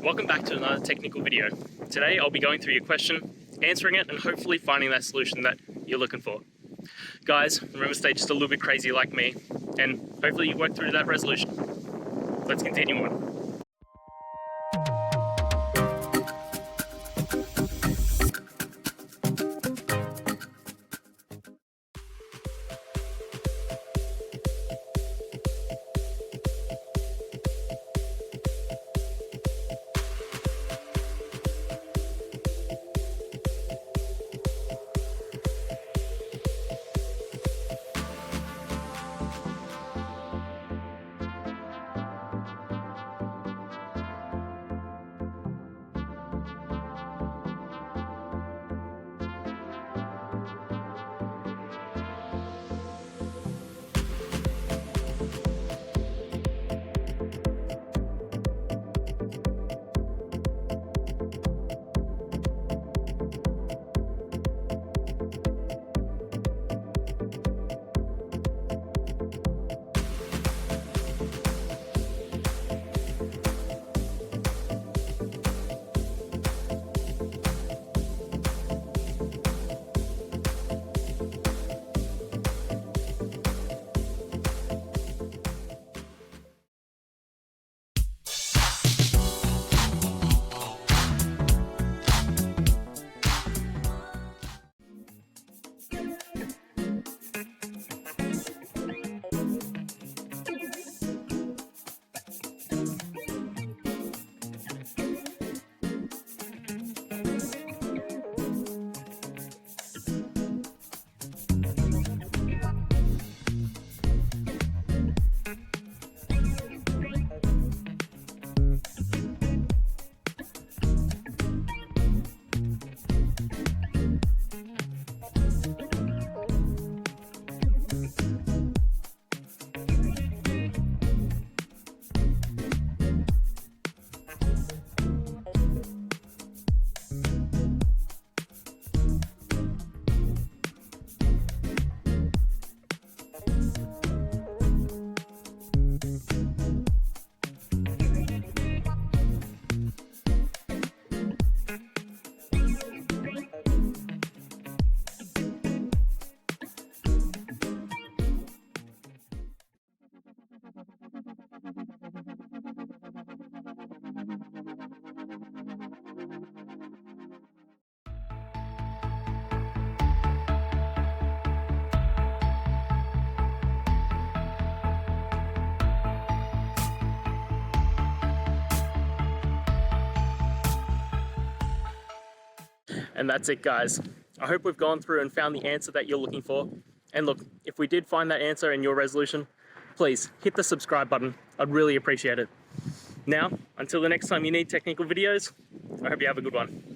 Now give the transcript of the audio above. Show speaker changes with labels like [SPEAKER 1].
[SPEAKER 1] Welcome back to another technical video. Today I'll be going through your question, answering it, and hopefully finding that solution that you're looking for. Guys, remember to stay just a little bit crazy like me, and hopefully you work through that resolution. Let's continue on. And that's it, guys. I hope we've gone through and found the answer that you're looking for. And look, if we did find that answer in your resolution, please hit the subscribe button. I'd really appreciate it. Now, until the next time you need technical videos, I hope you have a good one.